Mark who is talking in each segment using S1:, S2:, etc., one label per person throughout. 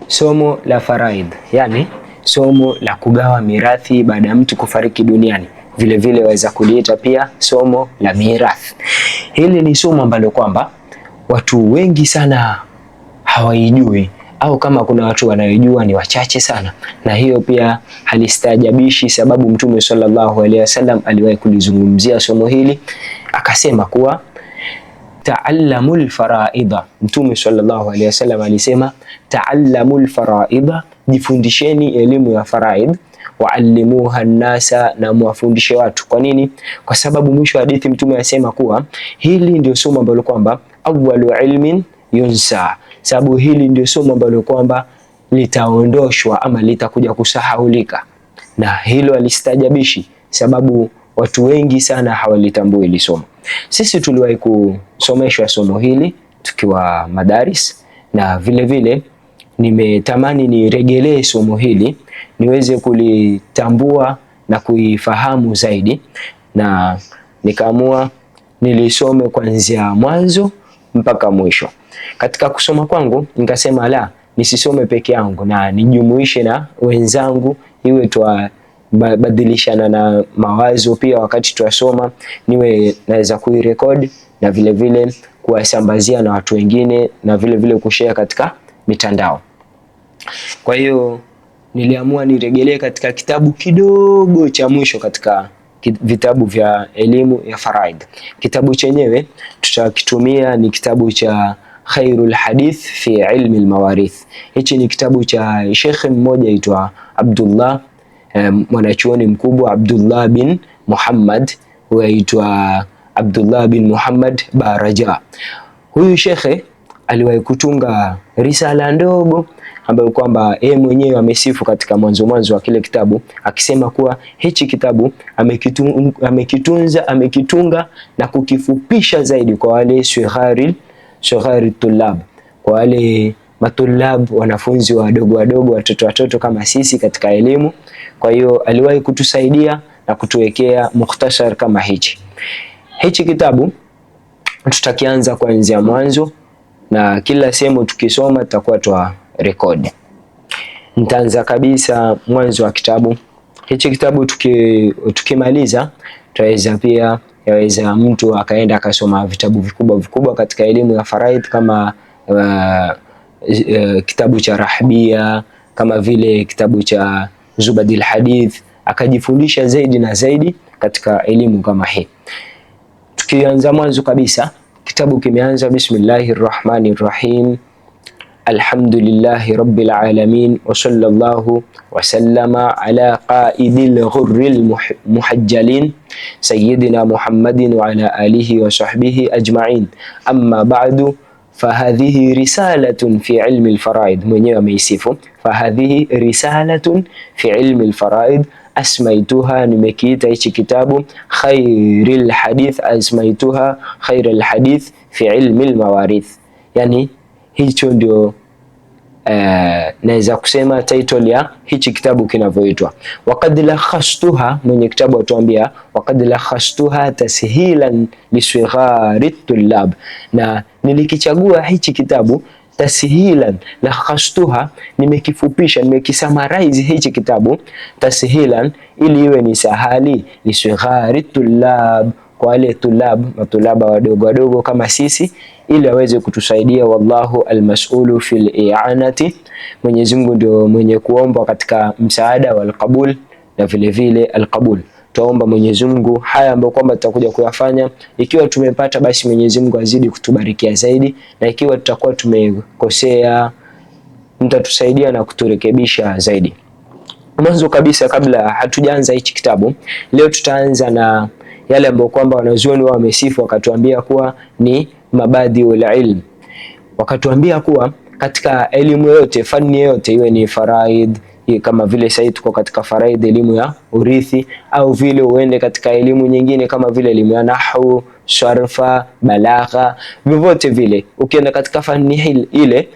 S1: somo la faraid, yani somo la kugawa mirathi baada ya mtu kufariki duniani. Vile vile waweza kuliita pia somo la mirathi. Hili ni somo ambalo kwamba watu wengi sana hawaijui, au kama kuna watu wanaojua ni wachache sana, na hiyo pia halistajabishi, sababu Mtume sallallahu alaihi wasallam aliwahi kulizungumzia somo hili akasema kuwa ta'allamul faraida. Mtume sallallahu alaihi wasallam alisema ta'allamul faraida, jifundisheni elimu ya faraid, wa'allimuha an-nasa, na muwafundishe watu. Kwa nini? Kwa sababu mwisho wa hadithi Mtume anasema kuwa hili ndio somo ambalo kwamba awwalu ilmin yunsa, sababu hili ndio somo ambalo kwamba litaondoshwa ama litakuja kusahaulika, na hilo alistajabishi, sababu watu wengi sana hawalitambui hili somo. Sisi tuliwahi kusomeshwa somo hili tukiwa madaris, na vile vile nimetamani niregelee somo hili niweze kulitambua na kuifahamu zaidi, na nikaamua nilisome kuanzia mwanzo mpaka mwisho. Katika kusoma kwangu nikasema la, nisisome peke yangu na nijumuishe na wenzangu, iwe badilishana na mawazo pia wakati tuwasoma, niwe naweza kuirekodi na vile vile kuwasambazia na watu wengine, na vile vile kushare katika mitandao. Kwa hiyo niliamua niregelee katika kitabu kidogo cha mwisho katika vitabu vya elimu ya faraid. Kitabu chenyewe tutakitumia ni kitabu cha Khairul Hadith fi ilmi al-mawarith. Hichi ni kitabu cha Sheikh mmoja aitwa Abdullah, mwanachuoni mkubwa Abdullah bin Muhammad, huitwa Abdullah bin Muhammad Baraja. Huyu shekhe aliwahi kutunga risala ndogo ambayo kwamba yeye mwenyewe amesifu katika mwanzo wa kile kitabu, akisema kuwa hichi kitabu amekitunga na kukifupisha zaidi kwa wale sughari tulab, kwa wale matulab, wanafunzi wadogo, watoto kama sisi katika elimu. Kwa hiyo aliwahi kutusaidia na kutuwekea mukhtasar kama hichi. Hichi kitabu tutakianza kuanzia mwanzo, na kila sehemu tukisoma tutakuwa twa record. Nitaanza kabisa mwanzo wa kitabu. Hichi kitabu tukimaliza tutaweza pia, yaweza mtu akaenda akasoma vitabu vikubwa katika elimu ya faraid, kama kitabu cha Rahbia, kama vile kitabu cha Zubadil Hadith, akajifundisha zaidi na zaidi katika elimu kama hii. Tukianza mwanzo kabisa, kitabu kimeanza bismillahir rahmanir rahim, alhamdulillahi rabbil alamin, wa sallallahu wa sallama ala qaidil ghurril muhajjalin sayyidina Muhammadin wa ala alihi wa sahbihi ajma'in, amma ba'du, fahadhihi risalatun fi ilmi al-faraid. Mwenyewe ameisifu, fahadhihi risalatun fi ilmi al-faraid, asmaituha, nimekiita hichi kitabu khairil hadith, asmaituha khairil hadith fi ilmi al-mawarith. Yani hicho ndio naweza kusema title ya hichi kitabu kinavyoitwa. Waqad lakhastuha, mwenye kitabu atuambia waqad lakhastuha tashilan liswighari tullab, na nilikichagua hichi kitabu tashilan, lakhastuha, nimekifupisha, nimekisummarize hichi kitabu tashilan, ili iwe ni sahali liswighari tullab, kwa wale matulaba wadogo kama sisi, ili aweze kutusaidia. Wallahu almas'ulu fil i'anati, Mwenyezi Mungu ndio mwenye kuomba katika msaada wal qabul, na vile vile alqabul. Tuomba Mwenyezi Mungu haya ambayo kwamba tutakuja kuyafanya, ikiwa tumepata basi Mwenyezi Mungu azidi kutubarikia zaidi, na ikiwa tutakuwa tumekosea mtatusaidia na kuturekebisha zaidi. Mwanzo kabisa, kabla hatujaanza hichi kitabu, leo tutaanza na yale ambayo kwamba wanazuoni wao wamesifu, wakatuambia kuwa ni mabadiul ilm. Wakatuambia kuwa katika elimu yote, fani yote, iwe ni faraid, kama vile sasa tuko katika faraid, elimu ya urithi, au vile uende katika elimu nyingine kama vile elimu ya nahwu, sharfa, balagha, vyovyote vile ukienda katika fani ile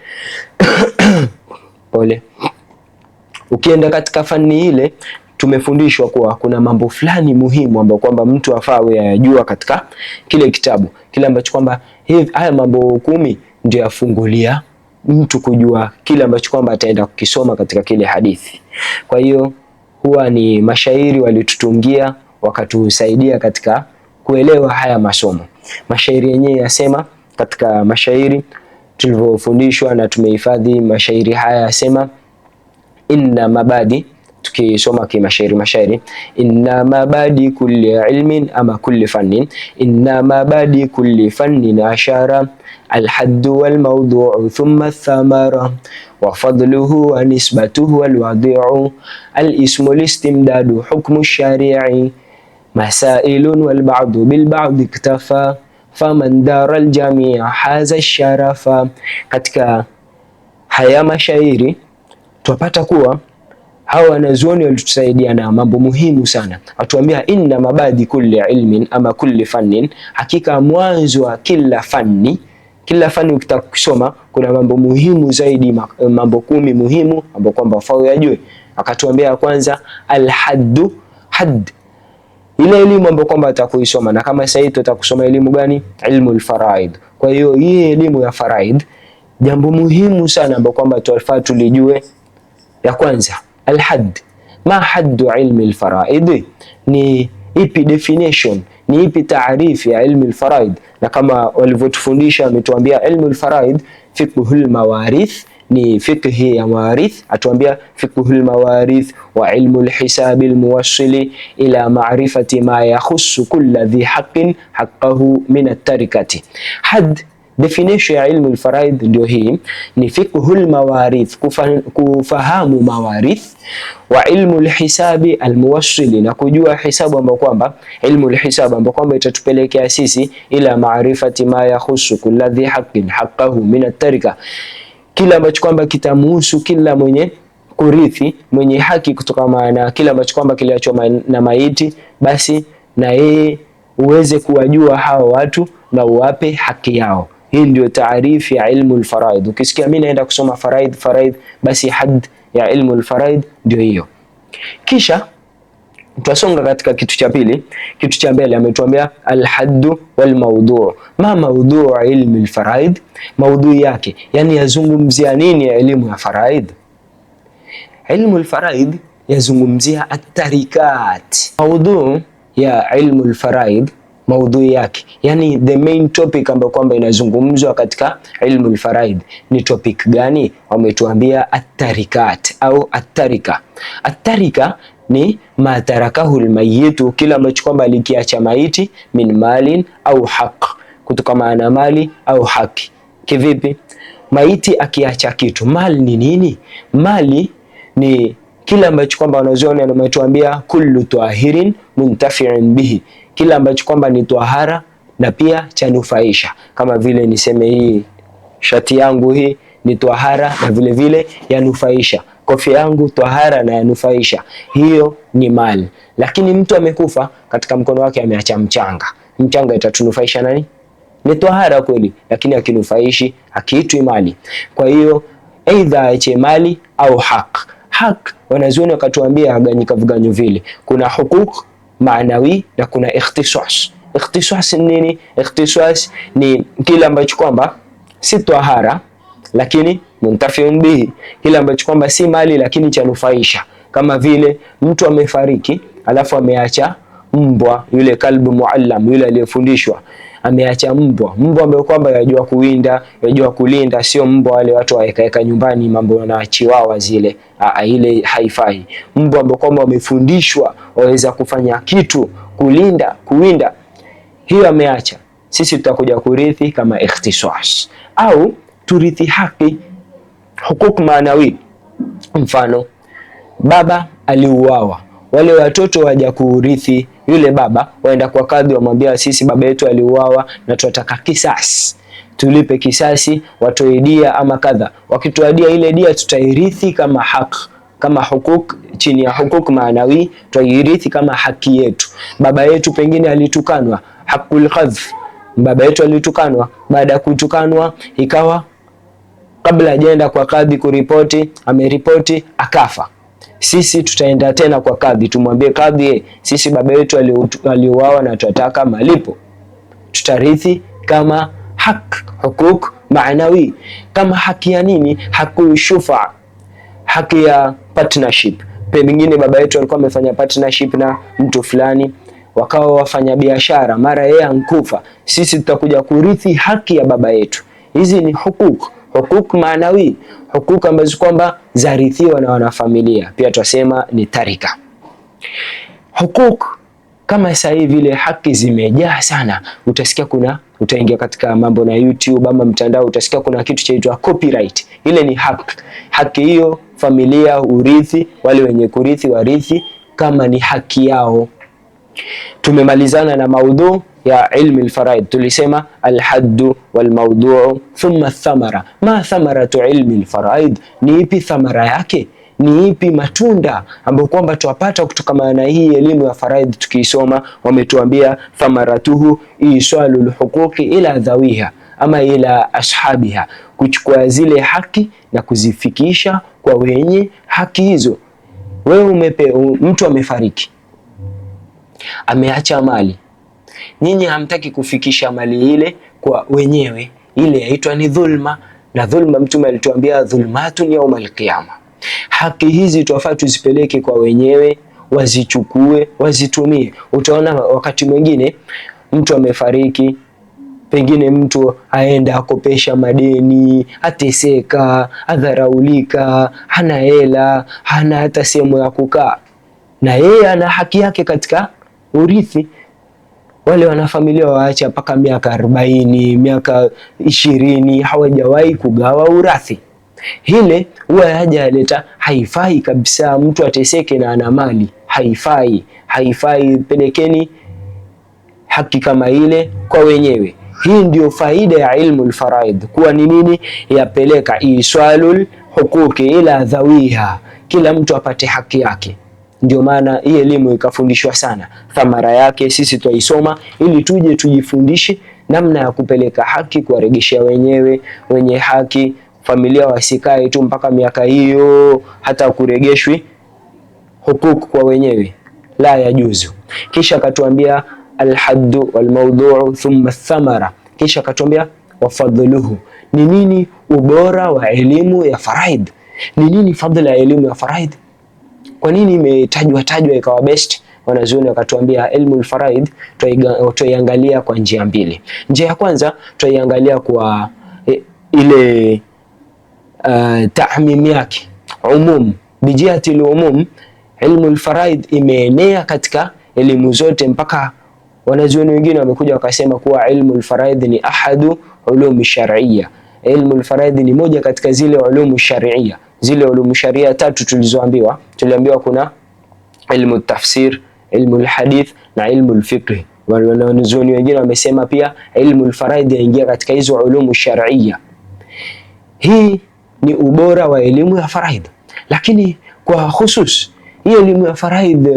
S1: ukienda katika fani ile, tumefundishwa kuwa kuna mambo fulani muhimu ambayo kwamba mtu afaa ayajua katika kile kitabu kile, ambacho kwamba haya mambo 10 ndio yafungulia mtu kujua kile ambacho kwamba ataenda kukisoma katika kile hadithi. Kwa hiyo huwa ni mashairi walitutungia wakatusaidia katika kuelewa haya masomo. Mashairi yenyewe yasema, katika mashairi tulivyofundishwa na tumehifadhi mashairi haya yasema, inna mabadi, tukisoma mashairi, inna mabadi kulli ilmin ama kulli fannin, inna mabadi kulli fannin ashara, alhaddu wal mawdu'u thumma athamara, wa fadluhu wa nisbatuhu wal wadi'u, al-ismu listimdadu hukmu shari'i, masailun wal ba'du bil ba'di iktafa, faman dara al-jami'a haza ash-sharafa. Katika haya mashairi tupata kuwa hawa wanazuoni walitusaidia na mambo muhimu sana. Atuambia inna mabadi kulli ilmin ama kulli fannin, hakika mwanzo wa kila fani ukitaka kusoma kuna mambo muhimu zaidi, mambo 10 muhimu ambapo kwamba ufao yajue. Akatuambia kwanza alhaddu, hadd, ile elimu ambayo kwamba atakuisoma. Na kama sasa tutakusoma elimu gani? Ilmu al-faraid. Kwa hiyo hii elimu ya faraid, jambo muhimu sana ambapo kwamba tunafaa tulijue. Ya kwanza alhadd, ma haddu ilmi al-faraid, ni ipi definition, ni ipi taarifu ya ilmu al-faraid? Na kama walivyotufundisha wametuambia ilmu al-faraid fiqhul mawarith, ni fiqhi ya mawarith. Atuambia fiqhul mawarith wa ilmu al-hisab al-muwassili ila ma'rifati ma yakhussu kulla dhi haqqin haqqahu min at-tarikati. Hadd, definition ya ilmu al-faraid ndio hii, ni fiqhul mawarith, kufahamu mawarith, wa ilmu al-hisabi al-muwassili, na kujua hisabu ambapo kwamba ilmu al-hisab ambapo kwamba itatupelekea sisi ila maarifati ma yakhussu kulla dhi haqqin haqqahu min at-tarika, kila ambacho kwamba kitamhusu kila mwenye kurithi, mwenye haki kutoka na kila ambacho kwamba kiliachwa na maiti, basi na yeye uweze kuwajua hao watu na uwape haki yao. Hii ndio taarifu ya ilmu al-faraid. Ukisikia mimi naenda kusoma faraid, basi hadd ya ilmu al-faraid ndio hiyo. Kisha tutasonga katika kitu cha pili. Kitu cha mbele ametuambia al-haddu wal mawdu'. Ma mawdu' ilmu al-faraid, maudhui yake, yani yazungumzia nini ya elimu ya faraid? Ilmu al-faraid yazungumzia at-tarikat. Maudhui ya ilmu al-faraid, maudhui yake, yani the main topic ambayo kwamba inazungumzwa katika ilmu al-faraid ni topic gani? Wametuambia at-tarikat au at-tarika. At-tarika ni ma tarakahu al-mayyitu, kila ambacho kwamba alikiacha maiti, min malin au haq, kutokana na mali au haki. Kivipi? Maiti akiacha kitu, mali ni nini? Mali ni kila ambacho kwamba wanazuoni wametuambia kullu tahirin muntafi'in bihi, kila ambacho kwamba ni tahara na pia chanufaisha. Kama vile niseme hii shati yangu hii ni tahara na vile vile yanufaisha, kofia yangu tahara na yanufaisha, hiyo ni mali. Lakini mtu amekufa, katika mkono wake ameacha mchanga, mchanga itatunufaisha nani? Ni tahara kweli, lakini akinufaishi, akiitwi mali. Kwa hiyo aidha ache mali au haq. Haq wanazuoni wakatuambia aganyika viganyo vile, kuna hukuk maanawi na kuna ikhtisas. Ikhtisas ni nini? Ikhtisas ni kila ambacho kwamba si tahara lakini muntafiun bihi, kila ambacho kwamba si mali lakini chanufaisha. Kama vile mtu amefariki alafu ameacha mbwa, yule kalbu muallam, yule aliyefundishwa, ameacha mbwa ambaye kwamba yajua kuwinda, yajua kulinda, sio mbwa wale watu waeka nyumbani mambo na chiwawa zile. Ile haifai. Mbwa ambaye kwamba wamefundishwa waweza kufanya kitu, kulinda, kuwinda, hiyo ameacha. Sisi tutakuja kurithi kama ikhtisas au turithi haki, hukuk maanawi. Mfano, baba aliuawa, wale watoto waja kurithi yule baba, waenda kwa kadhi wamwambia sisi baba yetu aliuawa na tunataka kisasi, tulipe kisasi, watoe dia ama kadha. Wakitoa dia, ile dia tutairithi kama haki, kama hukuk, chini ya hukuk maanawi tutairithi kama haki yetu. Baba yetu pengine alitukanwa, hakul qadhf, baba yetu alitukanwa, baada ya kutukanwa ikawa kabla hajaenda kwa kadhi kuripoti, ameripoti akafa. Sisi tutaenda tena kwa kadhi, tumwambie kadhi, sisi baba yetu aliuawa na tunataka malipo. Tutarithi kama hak, hukuk maanawi, kama haki ya nini? Haki shufa, haki ya partnership. Pengine baba yetu alikuwa amefanya partnership na mtu fulani, wakawa wafanya biashara, mara yeye ankufa, sisi tutakuja kurithi haki ya baba yetu. Hizi ni hukuk maanawi, hukuk ambazo kwamba zarithiwa na wanafamilia, pia tutasema ni tarika. Hukuk kama sasa hivi vile haki zimejaa sana, utasikia utaingia katika mambo na YouTube ama mtandao, utasikia kuna kitu chaitwa copyright. Ile ni haki hiyo familia urithi, wale wenye kurithi warithi kama ni haki yao. Tumemalizana na maudhu ya ilmi al-faraid, tulisema al-haddu wal-mawdu'u thumma ath-thamara. Ma thamaratu ilmi al-faraid, ni ipi thamara yake? Ni ipi matunda ambayo kwamba tuwapata kutokana na hii elimu ya faraid tukiisoma? Wametuambia thamaratuhu iswalul huquqi ila dhawiha ama ila ashabiha, kuchukua zile haki na kuzifikisha kwa wenye haki hizo. Wewe mtu amefariki, ameacha mali, nyinyi hamtaki kufikisha mali ile kwa wenyewe, ile yaitwa ni dhulma. Na dhulma Mtume alituambia dhulmatun yawmal qiyama. Haki hizi tuwafaa tuzipeleke kwa wenyewe, wazichukue, wazitumie. Utaona wakati mwingine mtu amefariki, pengine mtu aenda akopesha madeni, ateseka, adharaulika, hana hela, hana hata sehemu ya kukaa, na yeye ana haki yake katika urithi. Wale wanafamilia waacha mpaka miaka 40, miaka 20 hawajawahi kugawa urathi. Hile huwa hajaleta, haifai kabisa mtu ateseke na ana mali, haifai. Pelekeni haki kama ile kwa wenyewe. Hii ndio faida ya ilmu al-faraid, kuwa ni nini? Yapeleka iswalul huquqi ila dhawiha, kila mtu apate haki yake. Ndio maana hii elimu ikafundishwa sana. Thamara yake sisi tuisoma ili tuje tujifundishe namna ya kupeleka haki, kuwaregeshia wenye haki. Familia wasikae tu mpaka miaka hiyo hata kuregeshwi hukuk kwa wenyewe, la yajuzu. Kisha akatuambia alhaddu walmawdu'u thumma thamara, kisha akatuambia wafadhluhu. Ni nini ubora wa elimu ya faraid? Ni nini fadhila ya elimu ya faraid? Kwa nini imetajwa ikawa best? Wanazuoni wakatuambia ilmu al-faraid tuiangalia kwa njia mbili. Njia ya kwanza tuiangalia kwa ile ta'mim yake, umum, bijihati al-umum. Ilmu al-faraid imeenea katika elimu zote, mpaka wanazuoni wengine wamekuja wakasema kuwa ilmu al-faraid ni ahadu ulumi shar'iyya. Ilmu al-faraid ni moja katika zile ulumu shar'iyya, zile ulumu sharia tatu tulizoambiwa. Tuliambiwa kuna ilmu tafsir, ilmu al-hadith na ilmu al-fiqh. Wanazuoni wengine wamesema pia ilmu al-faraid yaingia katika hizo ulumu shar'iyya. Hii ni ubora wa elimu ya faraid, lakini kwa husus hii elimu ya faraid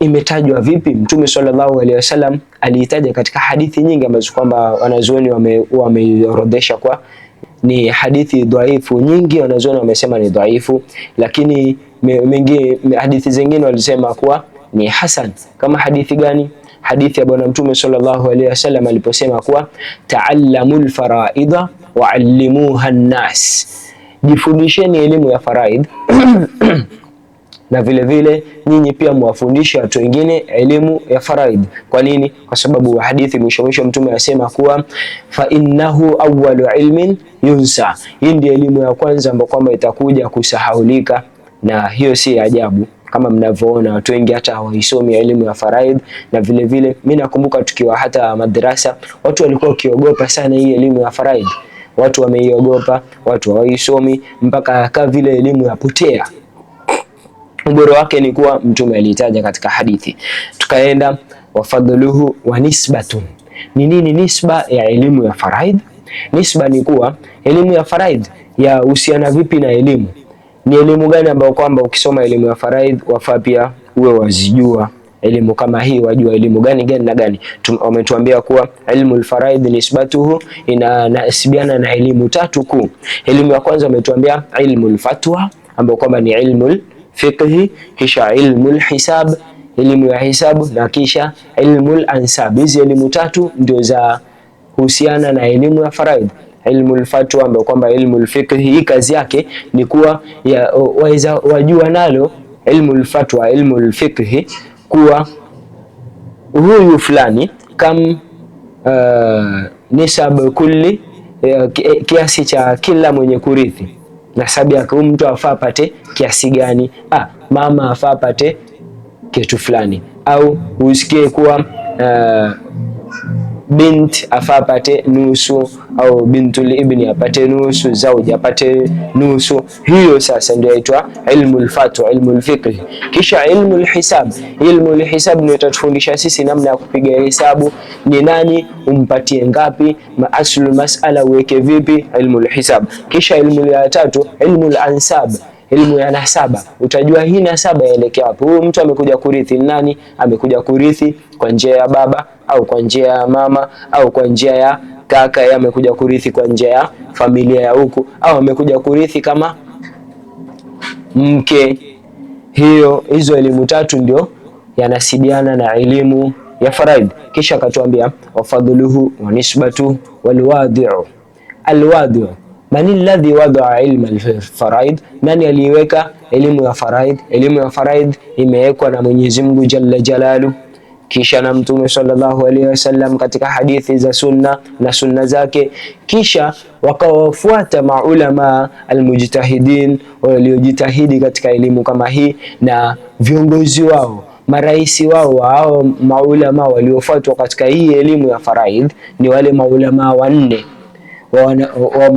S1: imetajwa vipi? Mtume sallallahu alaihi wasallam aliitaja katika hadithi nyingi ambazo kwamba wanazuoni wameorodhesha kwa ni hadithi dhaifu. Nyingi wanazuoni wamesema ni dhaifu, lakini hadithi zingine walisema kuwa ni hasan. Kama hadithi gani? Hadithi ya bwana Mtume sallallahu alaihi wasallam aliposema kuwa ta'allamul faraida wa'allimuha an-nas, jifundisheni elimu ya faraid na vile vile nyinyi pia mwafundishe watu wengine elimu ya faraid. Kwa nini? Kwa sababu hadithi mwisho Mtume anasema kuwa fa innahu awwalu ilmin yunsa, hii ndio elimu ya kwanza ambayo kwamba itakuja kusahaulika. Na hiyo si ajabu, kama mnavyoona watu wengi hata hawaisomi elimu ya faraid. Na vile vile mimi nakumbuka tukiwa hata madrasa, watu walikuwa wakiogopa sana hii elimu ya faraid. Watu wameiogopa, watu hawaisomi, mpaka kaa vile elimu yapotea. Ubora wake ni kuwa Mtume alitaja katika hadithi. Tukaenda wafadhluhu wa nisbatun. Ni nini nisba ya elimu ya faraid? Nisba ni kuwa elimu ya faraid ya husiana vipi na elimu. Ni elimu gani ambayo kwamba ukisoma elimu ya faraid wafaa pia uwe wazijua elimu kama hii, wajua elimu gani na gani. Wametuambia kuwa ilmu al-faraid nisbatuhu inanasibiana na elimu tatu kuu. Elimu ya kwanza wametuambia ilmu al-fatwa ambayo kwamba ni ilmu fiqhi, kisha ilmu al-hisab, elimu ya hisabu, na kisha ilmu al-ansab. Hizi elimu tatu ndio za husiana na elimu ya faraid. ilmu al-fatwa, ambayo kwamba ilmu al-fiqh hii kazi yake ni kuwa waweza wajua nalo ilmu al-fatwa, ilmu al-fiqh kuwa huyu fulani kam nisab kulli, kiasi cha kila mwenye kurithi, nasabu yake mtu afaa apate kiasi gani, mama afaa apate kitu fulani, au usikie kuwa bint afaa apate nusu, au bintul ibni apate nusu, zauji apate nusu. Hiyo sasa ndio inaitwa ilmu al-fatwa, ilmu al-fiqh. Kisha ilmu al-hisab, ilmu al-hisab ndio itatufundisha sisi namna ya kupiga hesabu, ni nani umpatie ngapi, aslu mas'ala uweke vipi, ilmu al-hisab. Kisha ilmu ya tatu, ilmu al-ansab, ilmu ya nasaba. Utajua hii nasaba yaelekea wapi. Huyu mtu amekuja kurithi nani? Amekuja kurithi kwa njia ya baba au kwa njia ya mama au kwa njia ya kaka, yeye amekuja kurithi kwa njia ya familia ya huku, au amekuja kurithi kama mke. Hizo elimu tatu ndio yanasibiana na elimu ya faraid. Kisha akatuambia wafadhuluhu wa nisbatu walwadi'u. Alwadi'u, man alladhi wada'a ilma al-faraid, nani aliweka elimu ya faraid? Elimu ya faraid imewekwa na Mwenyezi Mungu Jalla Jalalu, kisha na Mtume sallallahu alaihi wasallam katika hadithi za sunna na sunna zake, kisha wakawafuata maulama almujtahidin waliojitahidi katika elimu kama hii, na viongozi wao, maraisi wao, hao maulama waliofuatwa katika hii elimu ya faraid ni wale maulama wanne wa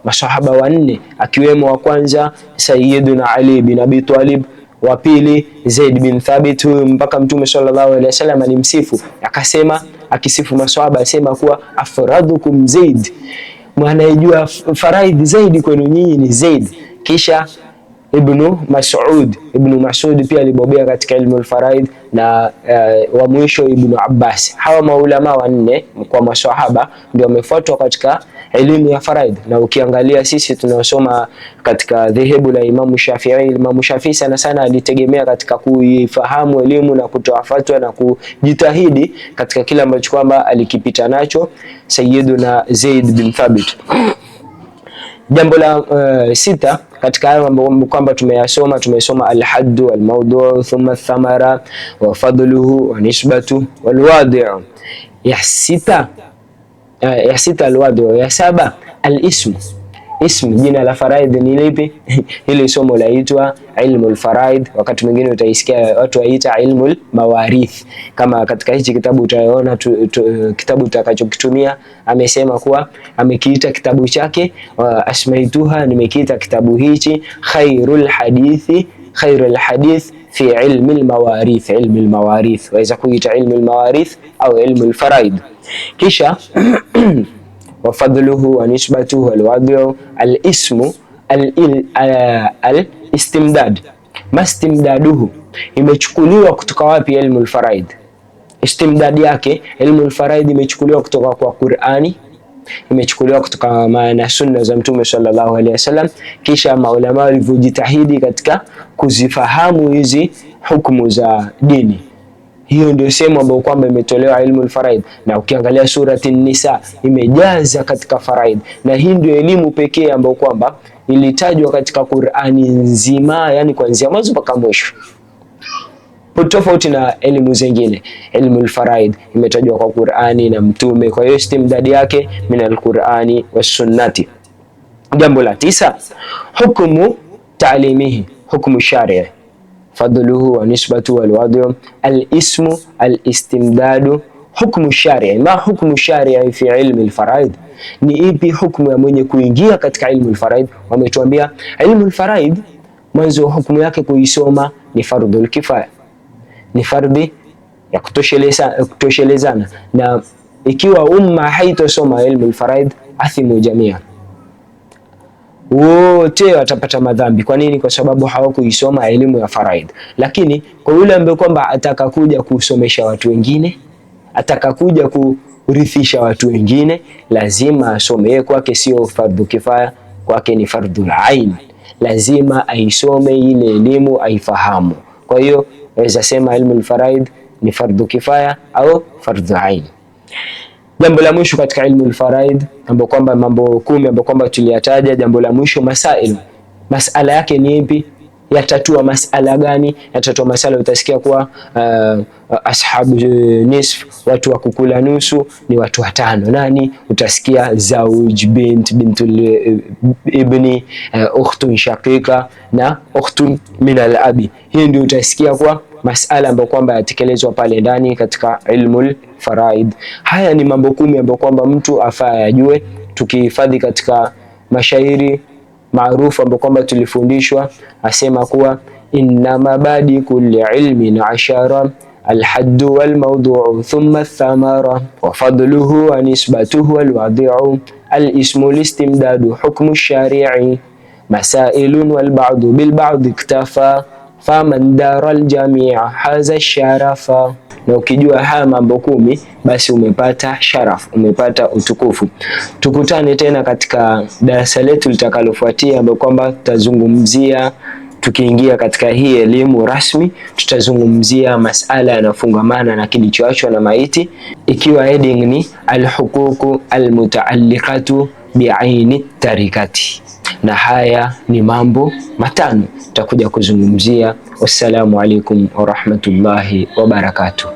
S1: masahaba wanne, akiwemo wa kwanza Sayyiduna Ali bin Abi Talib, wa pili Zaid bin Thabit, mpaka Mtume sallallahu alaihi wasallam alimsifu akasema, akisifu maswahaba asema kuwa afradukum Zaid, mwanayejua faraid zaidi kwenu nyinyi ni Zaid. Kisha Ibn Mas'ud pia alibobea katika ilmu al-faraid, na wa mwisho Ibn Abbas. Hawa maulama wanne kwa maswahaba ndio wamefuatwa katika elimu ya faraid. Na ukiangalia sisi tunasoma katika dhehebu la Imam Shafi'i, Imam Shafi'i sana sana alitegemea katika kuifahamu elimu na kutoa fatwa na kujitahidi katika kila ambacho kwamba alikipita nacho Sayyiduna Zaid bin Thabit. Jambo la sita katika hayo mambo kwamba tumesoma al-haddu wal-mawdu' thumma ath-thamara wa fadluhu wa nisbatu wal-wadi'u. Ya sita al-wadi'u. Ya saba al-ismu. Ismu, jina la faraid ni lipi? Hili somo laitwa ilmu al-faraid. Wakati mwingine utaisikia watu waita ilmu al-mawarith. Kama katika hichi kitabu utaona kitabu tutakachokitumia amesema kuwa amekiita kitabu chake asmaituha, nimekiita kitabu hichi khairul hadith fi ilmi al-mawarith. Ilmu al-mawarith waweza kuita ilmu al-mawarith au ilmu al-faraid. Kisha wafadluhu wa nisbatuhu walwadi'u. Al-ismu al-istimdad. Mastimdaduhu, imechukuliwa kutoka wapi ilmu al-faraid? Istimdad yake ilmu al-faraid imechukuliwa kutoka kwa Qur'ani, imechukuliwa kutoka na sunna za Mtume sallallahu alaihi wasallam. Kisha maulama walivyojitahidi katika kuzifahamu hizi hukumu za dini, hiyo ndio sehemu ambayo kwamba imetolewa ilmu al-faraid. Na ukiangalia surati An-Nisa imejaza katika faraid, na hii ndio elimu pekee ambayo kwamba ilitajwa katika Qur'ani nzima, yani kuanzia mwanzo mpaka mwisho, tofauti na elimu zingine. Ilmu al-faraid imetajwa kwa Qur'ani na Mtume, kwa hiyo istimdadi yake min al-Qur'ani was-sunnati. Jambo la tisa, hukumu ta'limihi, hukumu shari'i. Fadluhu wa nisbatu wal wadi'u. Al-ismu al-istimdadu. Hukmu shari'i. Ma hukmu shari'i fi ilmi al-faraid? Ni ipi hukumu ya mwenye kuingia katika ilmu al-faraid? Wametuambia ilmu al-faraid mwanzo hukumu yake kuisoma ni fardhul kifaya, ni fardhi ya kutoshelezana, na ikiwa umma haitosoma ilmu al-faraid athimu jamia, wote watapata madhambi. Kwa nini? Kwa sababu hawakuisoma elimu ya faraid. Lakini kwa yule ambaye kwamba ataka kuja kusomesha watu wengine, ataka kuja kurithisha watu wengine, lazima asome. Kwake sio fardhu kifaya, kwake ni fardhul ain. Lazima aisome ile elimu, aifahamu. Kwa hiyo waweza sema ilmu al-faraid ni fardhu kifaya au fardhu ain. Jambo la mwisho katika ilmu al-faraid, ambapo kwamba mambo 10 ambapo kwamba tuliyataja. Jambo la mwisho masail, masala yake ni ipi? Yatatua masala gani? Yatatua masala, utasikia kuwa ashabu nisf, watu wa kukula nusu ni watu watano. Nani? Utasikia zawj, bint, bintul ibni, ukhtun shaqiqa na ukhtun min al-abi. Hii ndio utasikia kwa masala ambayo kwamba yatekelezwa pale ndani katika ilmul faraid. Haya ni mambo 10 ambayo kwamba mtu afaa yajue, tukihifadhi katika mashairi maarufu ambayo kwamba tulifundishwa. Asema kuwa inna mabadi kulli ilmin ashara, alhaddu walmawdu'u thumma athamara, wa fadluhu wa nisbatuhu walwadi'u, alismu listimdadu hukmu shari'i, masailun walba'du bilba'di iktafa, faman dara aljami'a haza sharafa. Na ukijua haya mambo 10 basi umepata sharaf, umepata utukufu. Tukutane tena katika darasa letu litakalofuatia, ambapo kwamba tutazungumzia, tukiingia katika hii elimu rasmi, tutazungumzia masala yanafungamana na kilichoachwa na maiti, ikiwa heading ni alhuququ almutaalliqatu bi'aini tarikati. Na haya ni mambo 5 tutakuja kuzungumzia. Wassalamu alaikum warahmatullahi wabarakatuh.